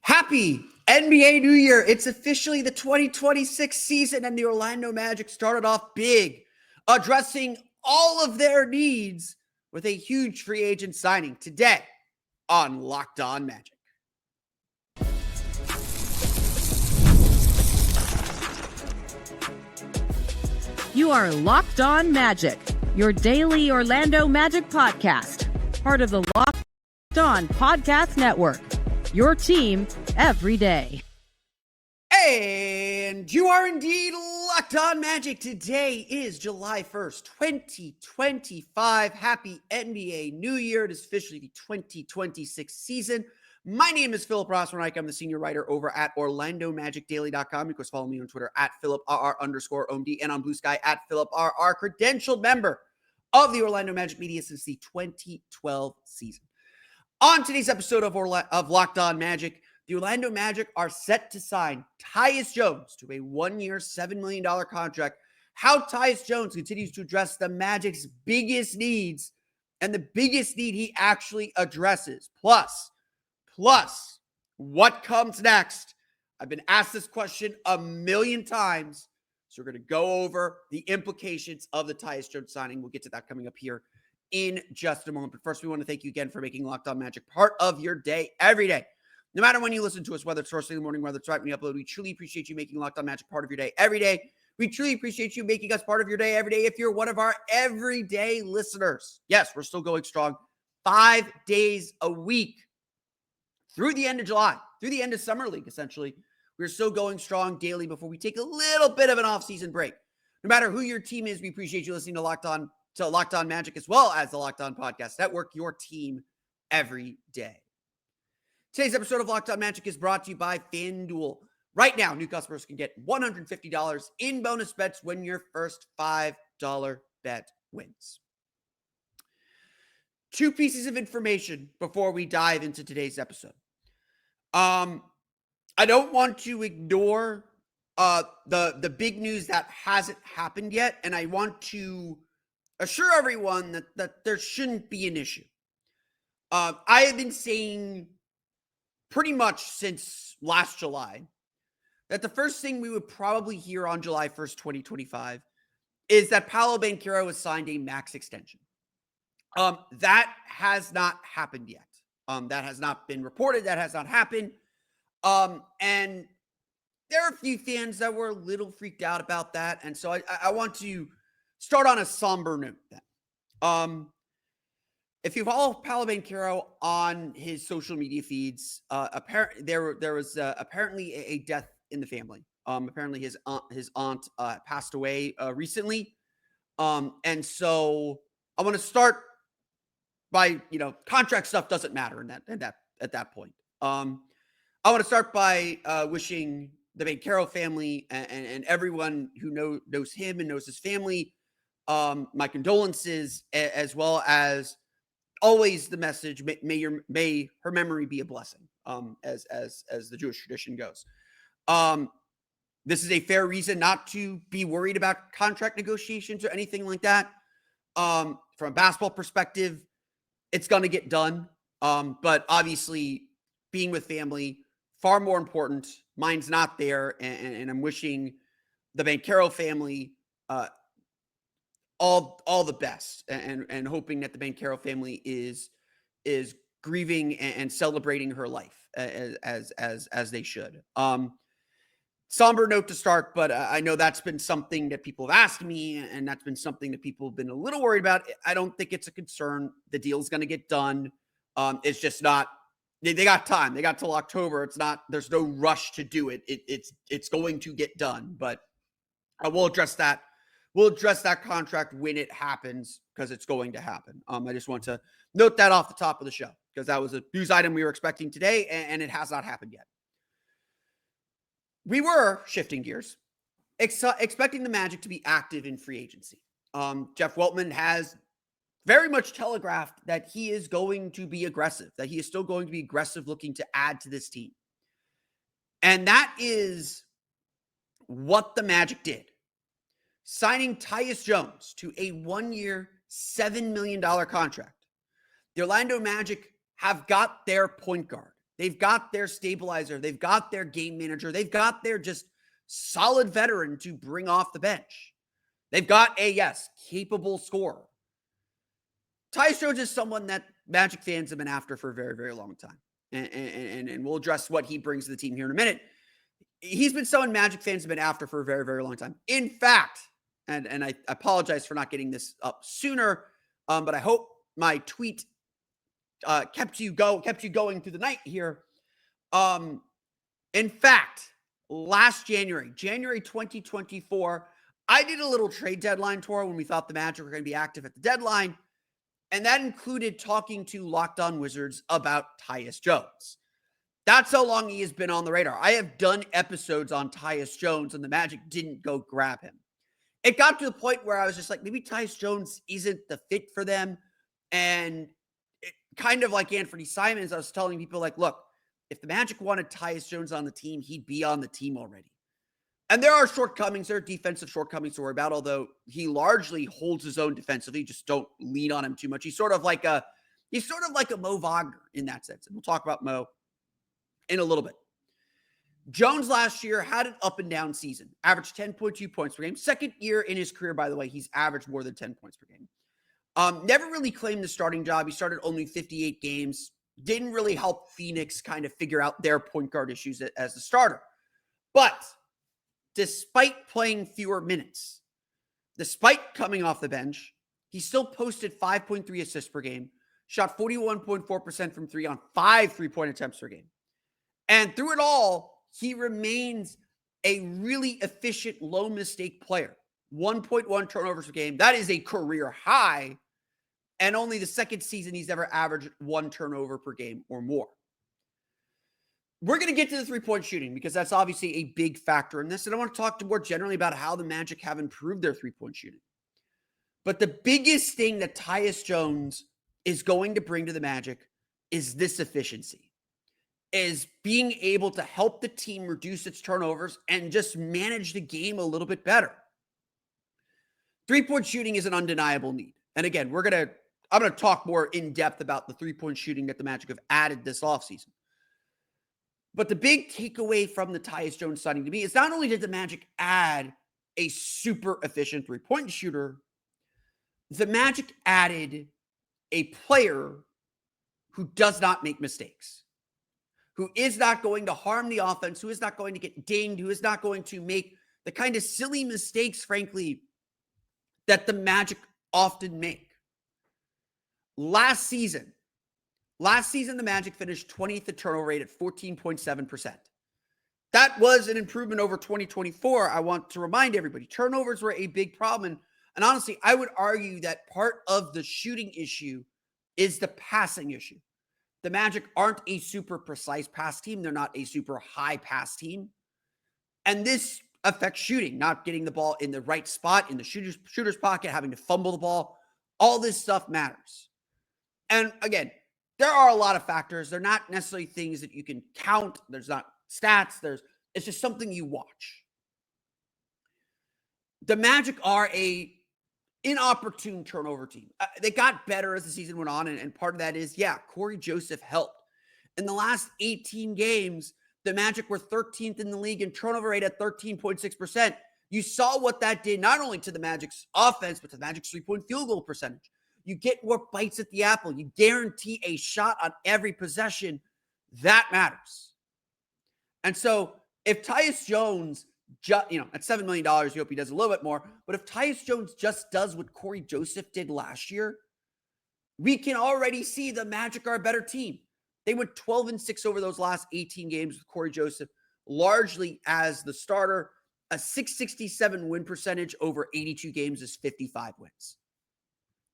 Happy NBA New Year. It's officially the 2026 season, and the Orlando Magic started off big, addressing all of their needs with a huge free agent signing today on Locked On Magic. You are Locked On Magic, your daily Orlando Magic podcast, part of the Locked On Podcast Network. Your team every day. And you are indeed Locked On Magic. Today is July 1st, 2025. Happy NBA New Year. It is officially the 2026 season. My name is Philip Rossman-Reich. I'm the senior writer over at OrlandoMagicDaily.com. You can follow me on Twitter at PhilipRR_OMD and on Blue Sky at PhilipRR, credentialed member of the Orlando Magic media since the 2012 season. On today's episode of Locked On Magic, the Orlando Magic are set to sign Tyus Jones to a one-year, $7 million contract. How Tyus Jones continues to address the Magic's biggest needs and the biggest need he actually addresses. Plus, what comes next? I've been asked this question a million times, so we're going to go over the implications of the Tyus Jones signing. We'll get to that coming up here in just a moment. But first, we want to thank you again for making Locked On Magic part of your day every day. No matter when you listen to us, whether it's first thing in the morning, whether it's right when you upload, we truly appreciate you making Locked On Magic part of your day every day. We truly appreciate you making us part of your day every day if you're one of our everyday listeners. Yes, we're still going strong 5 days a week through the end of July, through the end of Summer League, essentially. We're still going strong daily before we take a little bit of an off-season break. No matter who your team is, we appreciate you listening to Locked On Magic, as well as the Locked On Podcast Network, your team every day. Today's episode of Locked On Magic is brought to you by FanDuel. Right now, new customers can get $150 in bonus bets when your first $5 bet wins. Two pieces of information before we dive into today's episode. I don't want to ignore the big news that hasn't happened yet, and I want to assure everyone that there shouldn't be an issue. I have been saying pretty much since last July that the first thing we would probably hear on July 1st, 2025 is that Paolo Banchero has signed a max extension. That has not happened yet. That has not been reported. That has not happened. And there are a few fans that were a little freaked out about that. And so I want to start on a somber note then. If you follow Paolo Banchero on his social media feeds, there was apparently a death in the family. Apparently his aunt passed away recently. And so I want to start by, contract stuff doesn't matter at that point. I want to start by wishing the Banchero family and everyone who knows him and knows his family my condolences, as well as always the message, may her memory be a blessing, as the Jewish tradition goes. This is a fair reason not to be worried about contract negotiations or anything like that. From a basketball perspective, it's going to get done. But obviously, being with family, far more important. Mine's not there, and I'm wishing the Banchero family all the best, and hoping that the Banchero family is grieving and celebrating her life as they should. Somber note to start, but I know that's been something that people have asked me, and that's been something that people have been a little worried about. I don't think it's a concern. The deal's going to get done. It's just not. They got time. They got till October. It's not. There's no rush to do it. It's going to get done, but I will address that. We'll address that contract when it happens, because it's going to happen. I just want to note that off the top of the show, because that was a news item we were expecting today, and it has not happened yet. We were shifting gears, expecting the Magic to be active in free agency. Jeff Weltman has very much telegraphed that he is going to be aggressive, that he is still going to be aggressive looking to add to this team. And that is what the Magic did. Signing Tyus Jones to a one-year, $7 million contract. The Orlando Magic have got their point guard. They've got their stabilizer. They've got their game manager. They've got their just solid veteran to bring off the bench. They've got a, yes, capable scorer. Tyus Jones is someone that Magic fans have been after for a very, very long time. And we'll address what he brings to the team here in a minute. He's been someone Magic fans have been after for a very, very long time. In fact, and I apologize for not getting this up sooner, but I hope my tweet kept you going through the night here. In fact, last January 2024, I did a little trade deadline tour when we thought the Magic were going to be active at the deadline. And that included talking to Locked On Wizards about Tyus Jones. That's how long he has been on the radar. I have done episodes on Tyus Jones, and the Magic didn't go grab him. It got to the point where I was just like, maybe Tyus Jones isn't the fit for them. And kind of like Anthony Simons, I was telling people, like, look, if the Magic wanted Tyus Jones on the team, he'd be on the team already. And there are shortcomings, there are defensive shortcomings to worry about, although he largely holds his own defensively. Just don't lean on him too much. He's sort of like a Moe Wagner in that sense. And we'll talk about Moe in a little bit. Jones last year had an up and down season, averaged 10.2 points per game. Second year in his career, by the way, he's averaged more than 10 points per game. Never really claimed the starting job. He started only 58 games. Didn't really help Phoenix kind of figure out their point guard issues as the starter. But despite playing fewer minutes, despite coming off the bench, he still posted 5.3 assists per game, shot 41.4% from three on 5 3-point attempts per game. And through it all, he remains a really efficient, low mistake player. 1.1 turnovers per game. That is a career high. And only the second season he's ever averaged 1 turnover per game or more. We're going to get to the three-point shooting because that's obviously a big factor in this. And I want to talk more generally about how the Magic have improved their three-point shooting. But the biggest thing that Tyus Jones is going to bring to the Magic is this efficiency, is being able to help the team reduce its turnovers and just manage the game a little bit better. Three-point shooting is an undeniable need. And again, I'm going to talk more in depth about the three-point shooting that the Magic have added this offseason. But the big takeaway from the Tyus Jones signing to me is not only did the Magic add a super efficient three-point shooter, the Magic added a player who does not make mistakes, who is not going to harm the offense, who is not going to get dinged, who is not going to make the kind of silly mistakes, frankly, that the Magic often make. Last season, the Magic finished 20th in turnover rate at 14.7%. That was an improvement over 2024. I want to remind everybody, turnovers were a big problem. And honestly, I would argue that part of the shooting issue is the passing issue. The Magic aren't a super precise pass team. They're not a super high pass team. And this affects shooting, not getting the ball in the right spot, in the shooter's pocket, having to fumble the ball. All this stuff matters. And again, there are a lot of factors. They're not necessarily things that you can count. There's not stats. It's just something you watch. The Magic are a inopportune turnover team. They got better as the season went on, and part of that is, Corey Joseph helped. In the last 18 games, the Magic were 13th in the league in turnover rate at 13.6%. You saw what that did not only to the Magic's offense, but to the Magic's three-point field goal percentage. You get more bites at the apple. You guarantee a shot on every possession. That matters. And so if Tyus Jones, at $7 million, you hope he does a little bit more. But if Tyus Jones just does what Corey Joseph did last year, we can already see the Magic are a better team. They went 12-6 over those last 18 games with Corey Joseph, largely as the starter. A 667 win percentage over 82 games is 55 wins.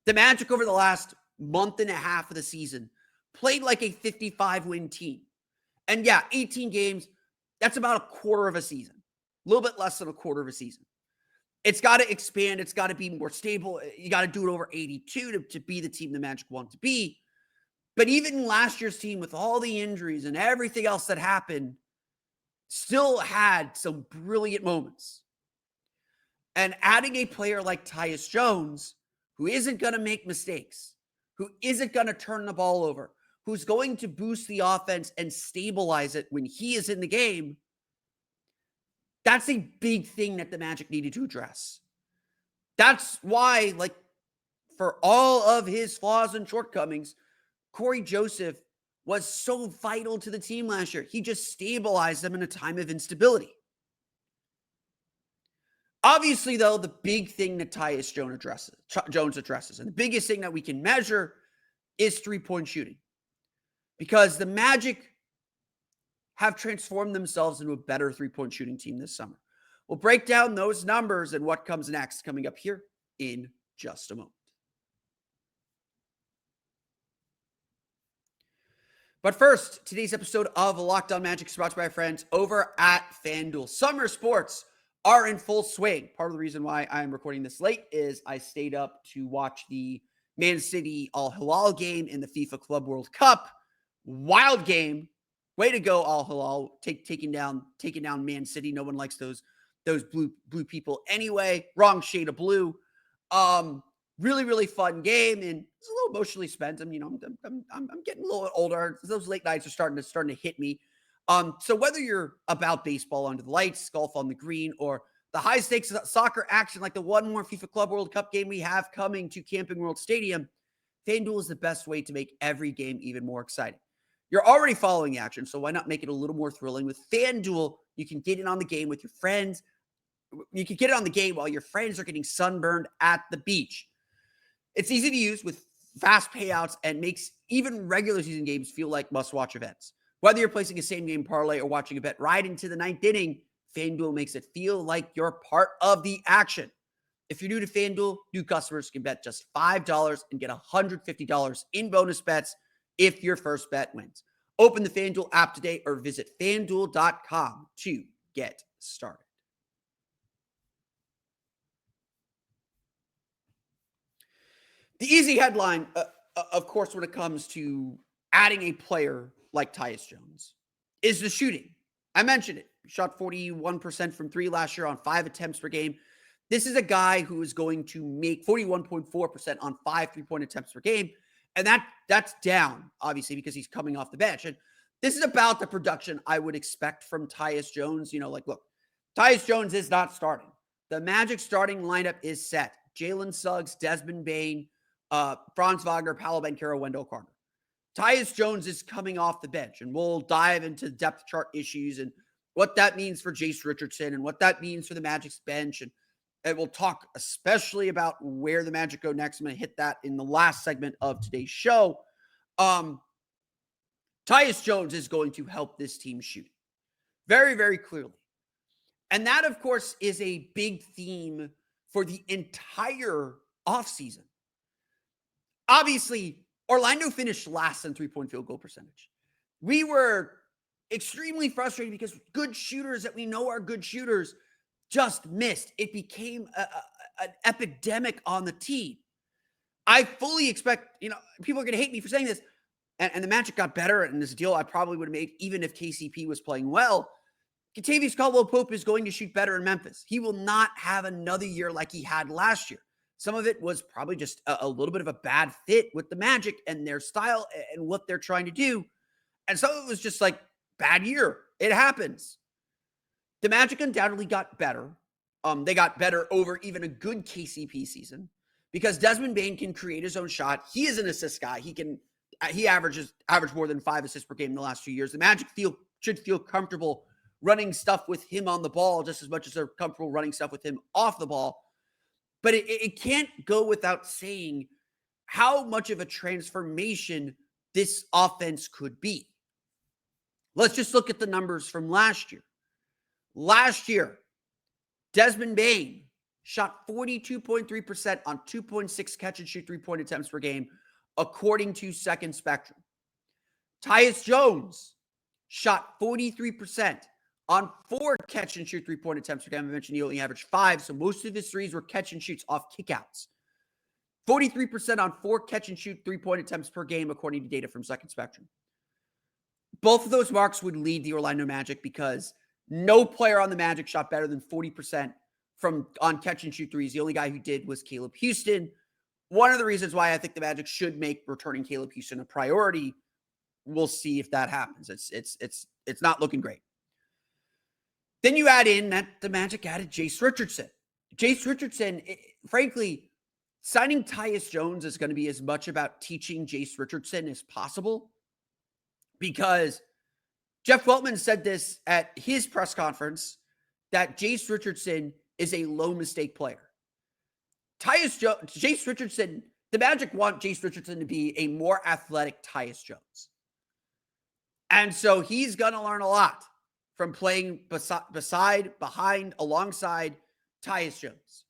The Magic over the last month and a half of the season played like a 55-win team. And 18 games, that's about a quarter of a season. A little bit less than a quarter of a season. It's got to expand. It's got to be more stable. You got to do it over 82 to be the team the Magic want to be. But even last year's team, with all the injuries and everything else that happened, still had some brilliant moments. And adding a player like Tyus Jones, who isn't going to make mistakes, who isn't going to turn the ball over, who's going to boost the offense and stabilize it when he is in the game, that's a big thing that the Magic needed to address. That's why, like, for all of his flaws and shortcomings, Corey Joseph was so vital to the team last year. He just stabilized them in a time of instability. Obviously, though, the big thing that Tyus Jones addresses, and the biggest thing that we can measure is three-point shooting. Because the Magic have transformed themselves into a better three-point shooting team this summer. We'll break down those numbers and what comes next coming up here in just a moment. But first, today's episode of Locked On Magic is brought to you by our friends over at FanDuel. Summer sports are in full swing. Part of the reason why I'm recording this late is I stayed up to watch the Man City Al Hilal game in the FIFA Club World Cup. Wild game. Way to go, Al Hilal, taking down Man City. No one likes those blue people anyway. Wrong shade of blue. Really, really fun game, and it's a little emotionally spent. I'm getting a little older. Those late nights are starting to hit me. So whether you're about baseball under the lights, golf on the green, or the high stakes soccer action like the one more FIFA Club World Cup game we have coming to Camping World Stadium, FanDuel is the best way to make every game even more exciting. You're already following the action, so why not make it a little more thrilling? With FanDuel, you can get in on the game with your friends. You can get it on the game while your friends are getting sunburned at the beach. It's easy to use with fast payouts and makes even regular season games feel like must-watch events. Whether you're placing a same-game parlay or watching a bet right into the ninth inning, FanDuel makes it feel like you're part of the action. If you're new to FanDuel, new customers can bet just $5 and get $150 in bonus bets if your first bet wins. Open the FanDuel app today or visit FanDuel.com to get started. The easy headline, of course, when it comes to adding a player like Tyus Jones, is the shooting. I mentioned it. He shot 41% from three last year on 5 attempts per game. This is a guy who is going to make 41.4% on 5 3-point attempts per game. And that's down, obviously, because he's coming off the bench. And this is about the production I would expect from Tyus Jones. Look, Tyus Jones is not starting. The Magic starting lineup is set. Jalen Suggs, Desmond Bane, Franz Wagner, Paolo Banchero, Wendell Carter. Tyus Jones is coming off the bench, and we'll dive into depth chart issues and what that means for Jace Richardson and what that means for the Magic's bench. And we'll talk especially about where the Magic go next. I'm going to hit that in the last segment of today's show. Tyus Jones is going to help this team shoot very, very clearly. And that, of course, is a big theme for the entire offseason. Obviously, Orlando finished last in three-point field goal percentage. We were extremely frustrated because good shooters that we know are good shooters just missed. It became an epidemic on the team. I fully expect, people are going to hate me for saying this, and the Magic got better in this deal I probably would have made even if KCP was playing well. Kentavious Caldwell-Pope is going to shoot better in Memphis. He will not have another year like he had last year. Some of it was probably just a little bit of a bad fit with the Magic and their style and what they're trying to do. And some of it was just like bad year. It happens. The Magic undoubtedly got better. They got better over even a good KCP season because Desmond Bane can create his own shot. He is an assist guy. He averaged more than 5 assists per game in the last 2 years. The Magic should feel comfortable running stuff with him on the ball just as much as they're comfortable running stuff with him off the ball. But it can't go without saying how much of a transformation this offense could be. Let's just look at the numbers from last year. Last year, Desmond Bane shot 42.3% on 2.6 catch and shoot 3-point attempts per game, according to Second Spectrum. Tyus Jones shot 43% on 4 catch and shoot 3-point attempts per game. I mentioned he only averaged 5, so most of his threes were catch and shoots off kickouts. 43% on 4 catch and shoot 3-point attempts per game, according to data from Second Spectrum. Both of those marks would lead the Orlando Magic because no player on the Magic shot better than 40% on catch and shoot threes. The only guy who did was Caleb Houston. One of the reasons why I think the Magic should make returning Caleb Houston a priority we'll see if that happens. It's not looking great. Then you add in that the Magic added Jace Richardson. Jace Richardson, frankly, signing Tyus Jones is going to be as much about teaching Jace Richardson as possible, because Jeff Weltman said this at his press conference, that Jace Richardson is a low mistake player. Jace Richardson, the Magic want Jace Richardson to be a more athletic Tyus Jones. And so he's going to learn a lot from playing alongside Tyus Jones.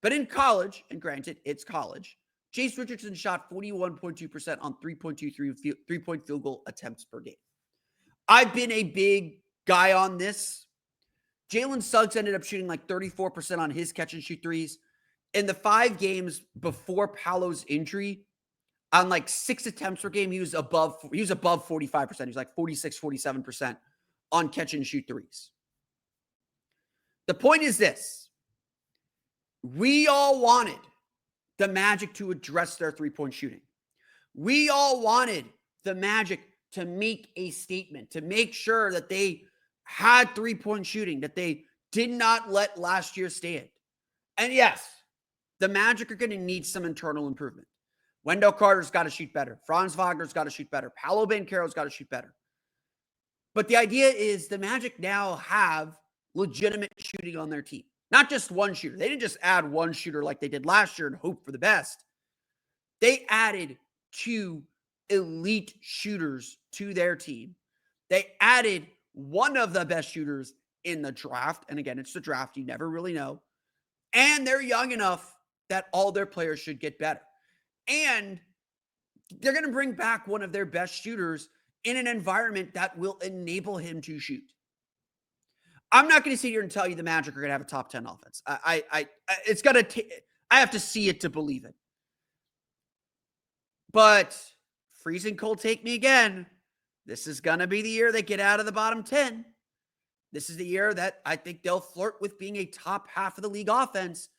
But in college, and granted, it's college, Jace Richardson shot 41.2% on 3.23 three-point field goal attempts per game. I've been a big guy on this. Jalen Suggs ended up shooting like 34% on his catch and shoot threes. In the 5 games before Paolo's injury, on like 6 attempts per game, he was above 45%. He was like 46, 47% on catch and shoot threes. The point is this. We all wanted the Magic to address their three-point shooting. We all wanted the Magic to make a statement, to make sure that they had three-point shooting, that they did not let last year stand. And yes, the Magic are going to need some internal improvement. Wendell Carter's got to shoot better. Franz Wagner's got to shoot better. Paolo Banchero's got to shoot better. But the idea is the Magic now have legitimate shooting on their team. Not just one shooter. They didn't just add one shooter like they did last year and hope for the best. They added 2 elite shooters to their team. They added one of the best shooters in the draft. And again, it's the draft. You never really know. And they're young enough that all their players should get better. And they're going to bring back one of their best shooters in an environment that will enable him to shoot. I'm not going to sit here and tell you the Magic are going to have a top 10 offense. I have to see it to believe it. But freezing cold take me again. This is going to be the year they get out of the bottom 10. This is the year that I think they'll flirt with being a top half of the league offense.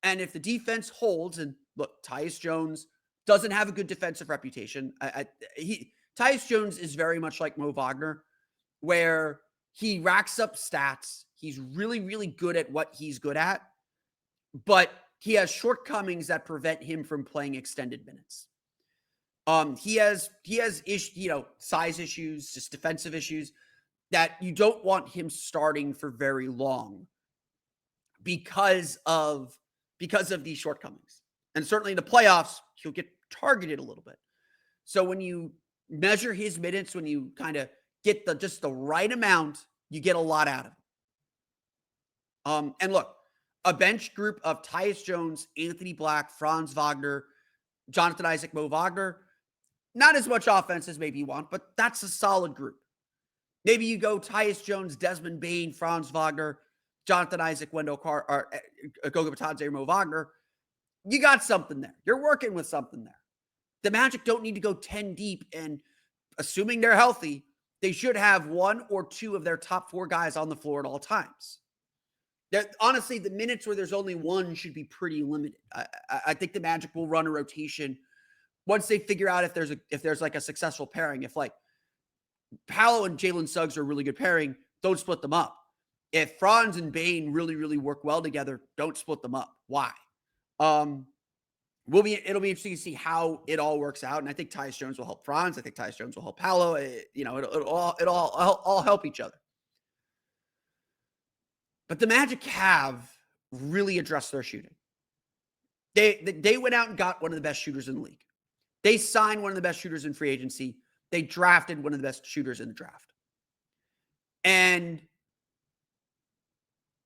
And if the defense holds, and look, Tyus Jones doesn't have a good defensive reputation. Tyus Jones is very much like Moe Wagner, where he racks up stats. He's really, really good at what he's good at, but he has shortcomings that prevent him from playing extended minutes. He has size issues, just defensive issues that you don't want him starting for very long because of these shortcomings. And certainly in the playoffs, he'll get targeted a little bit. So when you measure his minutes, when you kind of get just the right amount, you get a lot out of him. And look, a bench group of Tyus Jones, Anthony Black, Franz Wagner, Jonathan Isaac, Moe Wagner, not as much offense as maybe you want, but that's a solid group. Maybe you go Tyus Jones, Desmond Bane, Franz Wagner, Jonathan Isaac, Wendell Carter, or Goga Batadze, or Moe Wagner. You got something there. You're working with something there. The Magic don't need to go 10 deep, and assuming they're healthy, they should have 1 or 2 of their top 4 guys on the floor at all times. Honestly, the minutes where there's only one should be pretty limited. I think the Magic will run a rotation once they figure out if there's like a successful pairing. If like Paolo and Jalen Suggs are a really good pairing, don't split them up. If Franz and Bane really, really work well together, don't split them up. Why? It'll be interesting to see how it all works out. And I think Tyus Jones will help Franz. I think Tyus Jones will help Paolo. It'll all help each other. But the Magic have really addressed their shooting. They went out and got one of the best shooters in the league. They signed one of the best shooters in free agency. They drafted one of the best shooters in the draft. And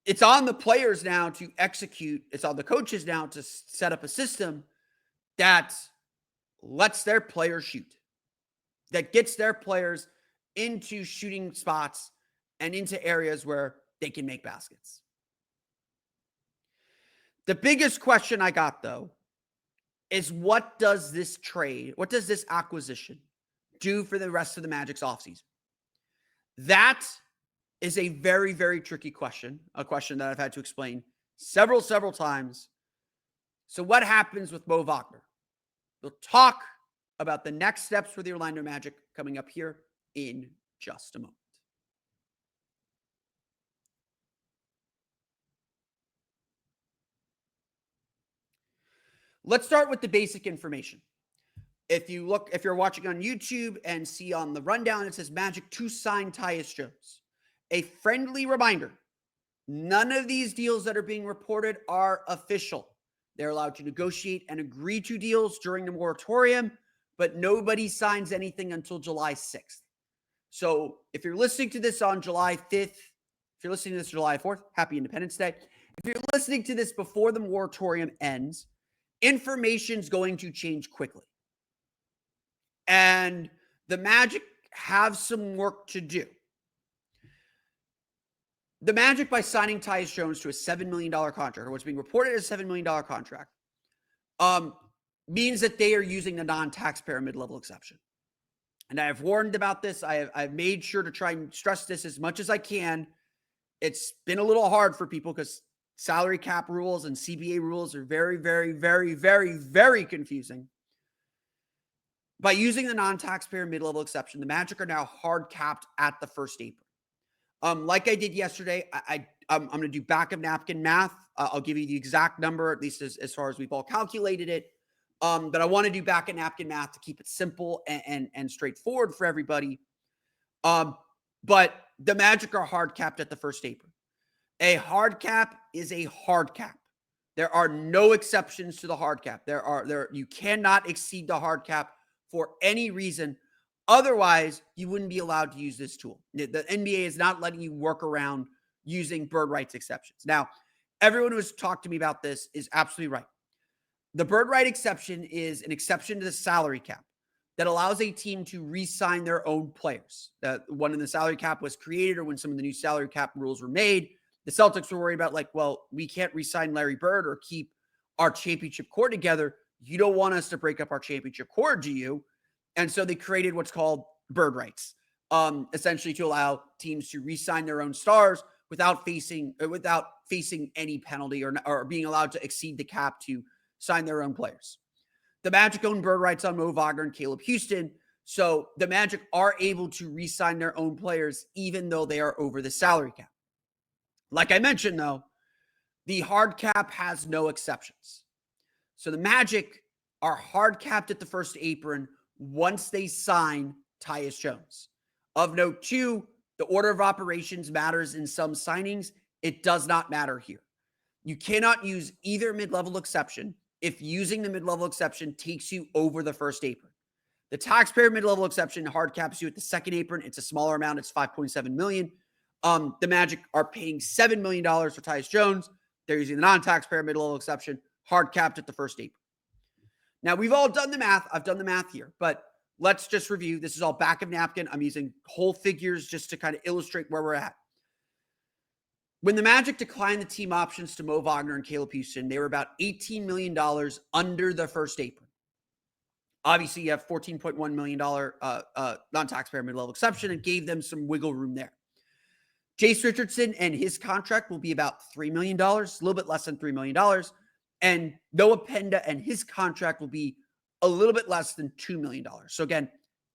it's on the players now to execute. It's on the coaches now to set up a system that lets their players shoot, that gets their players into shooting spots and into areas where they can make baskets. The biggest question I got, though, is what does this acquisition do for the rest of the Magic's offseason? That is a very, very tricky question, a question that I've had to explain several times. So what happens with Moe Wagner? We'll talk about the next steps for the Orlando Magic coming up here in just a moment. Let's start with the basic information. If you're watching on YouTube and see on the rundown, it says Magic to sign Tyus Jones. A friendly reminder, none of these deals that are being reported are official. They're allowed to negotiate and agree to deals during the moratorium, but nobody signs anything until July 6th. So if you're listening to this on July 5th, if you're listening to this July 4th, happy Independence Day. If you're listening to this before the moratorium ends, information's going to change quickly. And the Magic have some work to do. The Magic, by signing Tyus Jones to a $7 million contract, or what's being reported as a $7 million contract, means that they are using the non-taxpayer mid-level exception. And I've warned about this. I've made sure to try and stress this as much as I can. It's been a little hard for people because salary cap rules and CBA rules are very, very, very, very, very confusing. By using the non-taxpayer mid-level exception, the Magic are now hard capped at the first apron. Like I did yesterday, I'm going to do back of napkin math. I'll give you the exact number, at least as far as we've all calculated it. But I want to do back of napkin math to keep it simple and straightforward for everybody. But the Magic are hard capped at the first apron. A hard cap is a hard cap. There are no exceptions to the hard cap. You cannot exceed the hard cap for any reason. Otherwise, you wouldn't be allowed to use this tool. The NBA is not letting you work around using bird rights exceptions. Now, everyone who has talked to me about this is absolutely right. The bird right exception is an exception to the salary cap that allows a team to re-sign their own players. When the salary cap was created or when some of the new salary cap rules were made, the Celtics were worried about we can't re-sign Larry Bird or keep our championship core together. You don't want us to break up our championship core, do you? And so they created what's called bird rights, essentially to allow teams to re-sign their own stars without facing any penalty or being allowed to exceed the cap to sign their own players. The Magic own bird rights on Moe Wagner and Caleb Houston, so the Magic are able to re-sign their own players even though they are over the salary cap. Like I mentioned, though, the hard cap has no exceptions. So the Magic are hard capped at the first apron once they sign Tyus Jones. Of note, too, the order of operations matters in some signings. It does not matter here. You cannot use either mid-level exception if using the mid-level exception takes you over the first apron. The taxpayer mid-level exception hard caps you at the second apron. It's a smaller amount. It's $5.7 million. The Magic are paying $7 million for Tyus Jones. They're using the non-taxpayer mid-level exception, hard capped at the first apron. Now, we've all done the math. I've done the math here, but let's just review. This is all back of napkin. I'm using whole figures just to kind of illustrate where we're at. When the Magic declined the team options to Moe Wagner and Caleb Houston, they were about $18 million under the first apron. Obviously, you have $14.1 million non-taxpayer mid-level exception and gave them some wiggle room there. Jace Richardson and his contract will be about $3 million, a little bit less than $3 million. And Noah Penda and his contract will be a little bit less than $2 million. So again,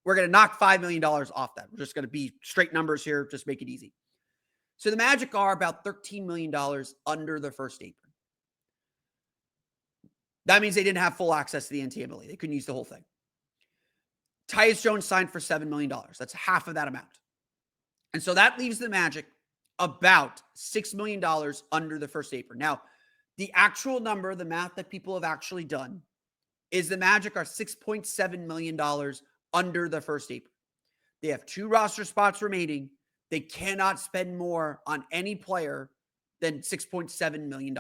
we're going to knock $5 million off that. We're just going to be straight numbers here, just make it easy. So the Magic are about $13 million under the first apron. That means they didn't have full access to the NTMLE. They couldn't use the whole thing. Tyus Jones signed for $7 million. That's half of that amount. And so that leaves the Magic about $6 million under the first apron. Now, the actual number, the math that people have actually done, is the Magic are $6.7 million under the first apron. They have 2 roster spots remaining. They cannot spend more on any player than $6.7 million.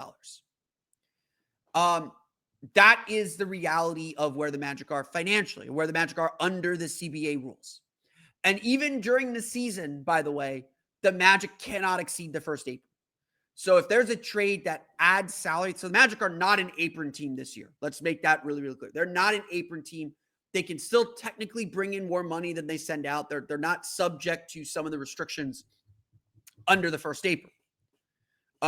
That is the reality of where the Magic are financially, where the Magic are under the CBA rules. And even during the season, by the way, the Magic cannot exceed the first apron. So if there's a trade that adds salary, so the Magic are not an apron team this year. Let's make that really, really clear. They're not an apron team. They can still technically bring in more money than they send out. They're not subject to some of the restrictions under the first apron,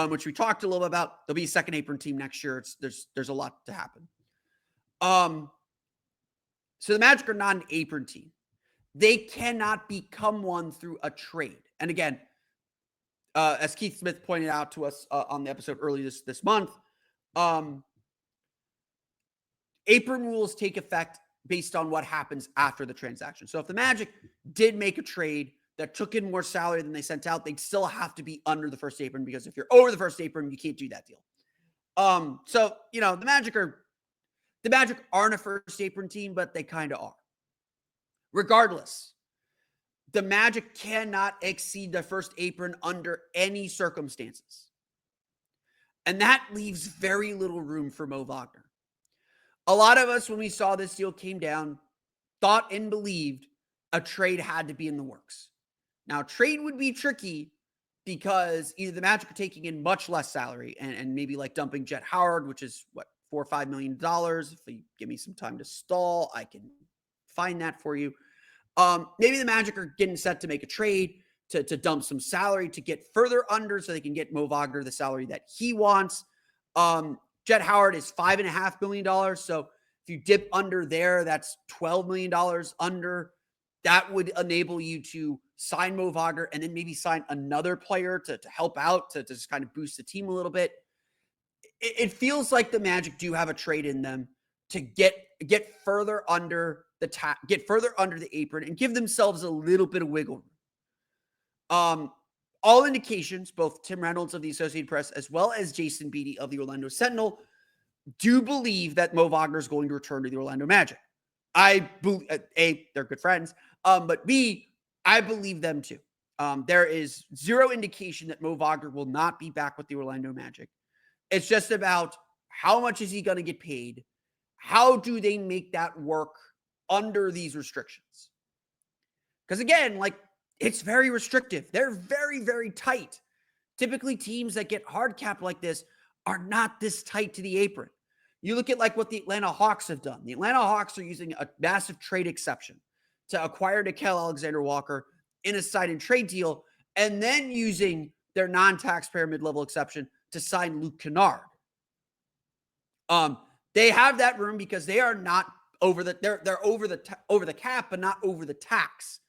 which we talked a little bit about. There'll be a second apron team next year. There's a lot to happen. So the Magic are not an apron team. They cannot become one through a trade. And again, as Keith Smith pointed out to us on the episode earlier this month, apron rules take effect based on what happens after the transaction. So if the Magic did make a trade that took in more salary than they sent out, they'd still have to be under the first apron, because if you're over the first apron, you can't do that deal. So the Magic aren't a first apron team, but they kind of are. Regardless, the Magic cannot exceed the first apron under any circumstances. And that leaves very little room for Moe Wagner. A lot of us, when we saw this deal came down, thought and believed a trade had to be in the works. Now, trade would be tricky because either the Magic are taking in much less salary and maybe like dumping Jet Howard, which is $4 or $5 million. If you give me some time to stall, I can find that for you. Maybe the Magic are getting set to make a trade to dump some salary to get further under so they can get Moe Wagner the salary that he wants. Jet Howard is $5.5 million. So if you dip under there, that's $12 million under. That would enable you to sign Moe Wagner and then maybe sign another player to help out, to just kind of boost the team a little bit. It feels like the Magic do have a trade in them to get further under the apron and give themselves a little bit of wiggle room. All indications, both Tim Reynolds of the Associated Press as well as Jason Beattie of the Orlando Sentinel, do believe that Moe Wagner is going to return to the Orlando Magic. I believe, A, they're good friends, but B, I believe them too. There is zero indication that Moe Wagner will not be back with the Orlando Magic. It's just about how much is he going to get paid? How do they make that work under these restrictions? Because again, it's very restrictive. They're very, very tight. Typically, teams that get hard capped like this are not this tight to the apron. You look at what the Atlanta Hawks have done. The Atlanta Hawks are using a massive trade exception to acquire Nickeil Alexander-Walker in a sign and trade deal, and then using their non-taxpayer mid-level exception to sign Luke Kennard. They have that room because they are not they're over the cap, but not over the tax.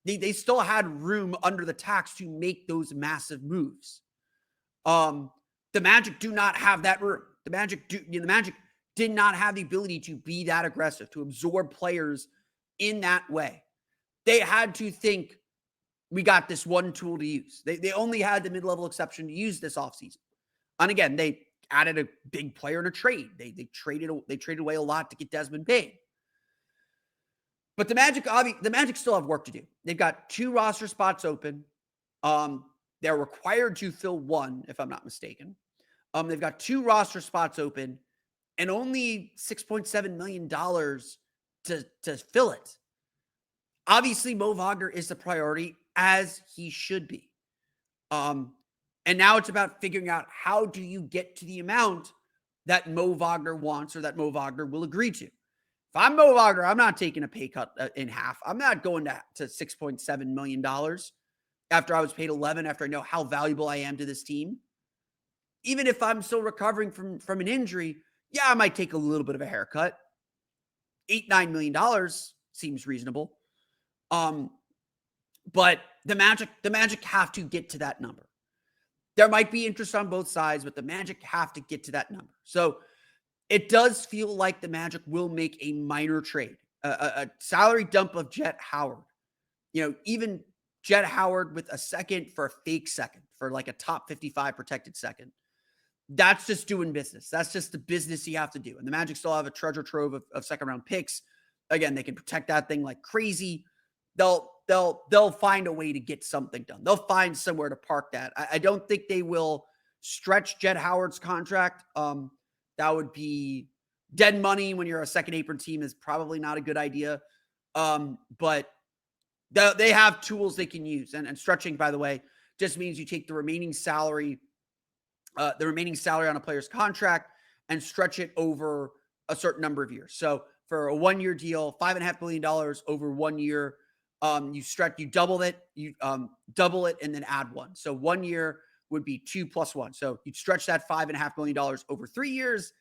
They still had room under the tax to make those massive moves. The Magic do not have that room. The Magic did not have the ability to be that aggressive, to absorb players in that way. They had to think, we got this one tool to use. They only had the mid-level exception to use this offseason. And again, they added a big player in a trade. They traded away a lot to get Desmond Bane. But the Magic still have work to do. They've got 2 roster spots open. They're required to fill 1, if I'm not mistaken. They've got 2 roster spots open and only $6.7 million to fill it. Obviously, Moe Wagner is the priority, as he should be. And now it's about figuring out, how do you get to the amount that Moe Wagner wants or that Moe Wagner will agree to. If I'm Moe Wagner, I'm not taking a pay cut in half. I'm not going to $6.7 million after I was paid $11, after I know how valuable I am to this team. Even if I'm still recovering from an injury, yeah, I might take a little bit of a haircut. $8-9 million seems reasonable. But the Magic have to get to that number. There might be interest on both sides, but the Magic have to get to that number. So it does feel like the Magic will make a minor trade, a salary dump of Jet Howard. Even Jet Howard with a second for a fake second, for a top 55 protected second. That's just doing business. That's just the business you have to do. And the Magic still have a treasure trove of second-round picks. Again, they can protect that thing like crazy. They'll find a way to get something done. They'll find somewhere to park that. I don't think they will stretch Jet Howard's contract. That would be dead money when you're a second apron team, is probably not a good idea. But they have tools they can use. And stretching, by the way, just means you take the remaining salary on a player's contract and stretch it over a certain number of years. So for a 1-year deal, $5.5 million over 1 year, you double it, and then add 1. So 1 year would be 2 plus 1. So you'd stretch that $5.5 million over 3 years.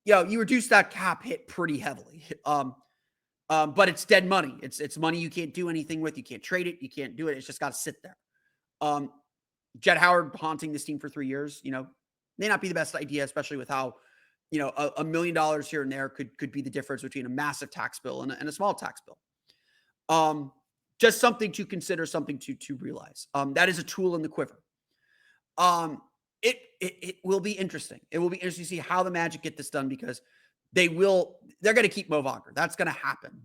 you reduce that cap hit pretty heavily. But it's dead money. It's money you can't do anything with. You can't trade it. You can't do it. It's just got to sit there. Jett Howard haunting this team for 3 years, may not be the best idea, especially with how, $1 million here and there could be the difference between a massive tax bill and a small tax bill. Just something to consider, something to realize. That is a tool in the quiver. It will be interesting. It will be interesting to see how the Magic get this done, because they're going to keep Moe Wagner. That's going to happen.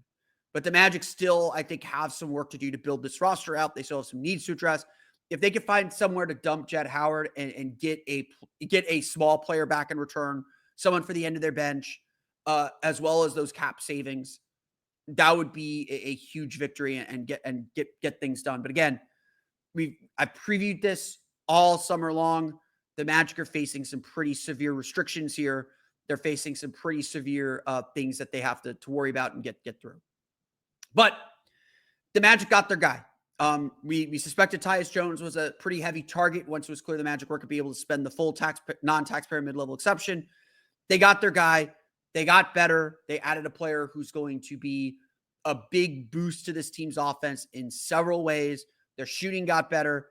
But the Magic still, I think, have some work to do to build this roster out. They still have some needs to address. If they could find somewhere to dump Jett Howard and get a small player back in return, someone for the end of their bench, as well as those cap savings, that would be a huge victory and get things done. But again, I previewed this all summer long. The Magic are facing some pretty severe restrictions here. They're facing some pretty severe things that they have to worry about and get through. But the Magic got their guy. We suspected Tyus Jones was a pretty heavy target once it was clear the Magic weren't going to be able to spend the full non-taxpayer mid-level exception. They got their guy. They got better. They added a player who's going to be a big boost to this team's offense in several ways. Their shooting got better.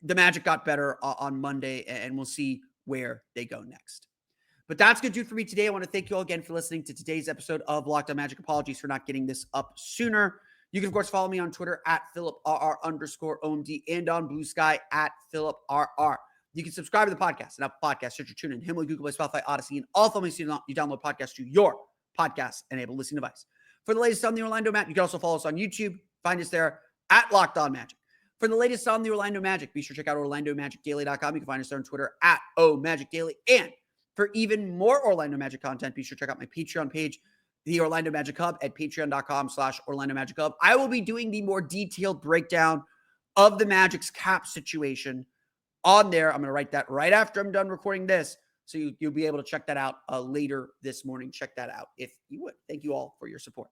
The Magic got better on Monday, and we'll see where they go next. But that's going to do it for me today. I want to thank you all again for listening to today's episode of Locked On Magic. Apologies for not getting this up sooner. You can, of course, follow me on Twitter at PhilipRR_OMD and on Blue Sky at PhilipRR. You can subscribe to the podcast and Apple Podcasts, Stitcher, TuneIn, Himalaya, Google Play, Spotify, Odyssey, and all thumbs you download podcasts to your podcast-enabled listening device. For the latest on the Orlando Magic, you can also follow us on YouTube. Find us there at Locked On Magic. For the latest on the Orlando Magic, be sure to check out OrlandoMagicDaily.com. You can find us there on Twitter at OMagicDaily. And for even more Orlando Magic content, be sure to check out my Patreon page, the Orlando Magic Hub, at patreon.com/Orlando Magic Hub. I will be doing the more detailed breakdown of the Magic's cap situation on there. I'm going to write that right after I'm done recording this, so you'll be able to check that out later this morning. Check that out if you would. Thank you all for your support.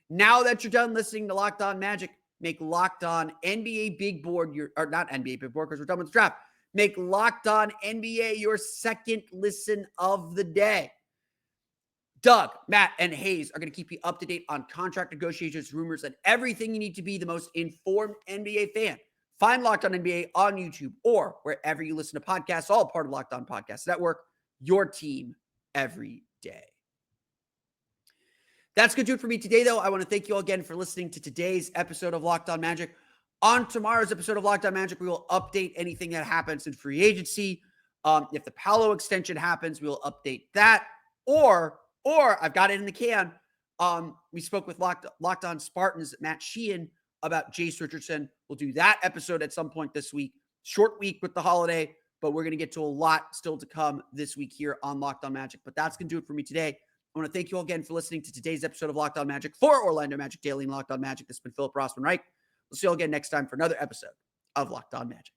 Now that you're done listening to Locked On Magic, make Locked On NBA Big Board or not NBA Big Board, because we're done with the draft. Make Locked On NBA your second listen of the day. Doug, Matt, and Hayes are going to keep you up to date on contract negotiations, rumors, and everything you need to be the most informed NBA fan. Find Locked On NBA on YouTube or wherever you listen to podcasts, all part of Locked On Podcast Network, your team every day. That's going to do it for me today, though. I want to thank you all again for listening to today's episode of Locked On Magic. On tomorrow's episode of Locked On Magic, we will update anything that happens in free agency. If the Paolo extension happens, we will update that. Or I've got it in the can. We spoke with Locked On Spartans, Matt Sheehan, about Jace Richardson. We'll do that episode at some point this week. Short week with the holiday, but we're going to get to a lot still to come this week here on Locked On Magic. But that's going to do it for me today. I want to thank you all again for listening to today's episode of Locked On Magic for Orlando Magic Daily and Locked On Magic. This has been Philip Rossman-Reich. We'll see you all again next time for another episode of Locked On Magic.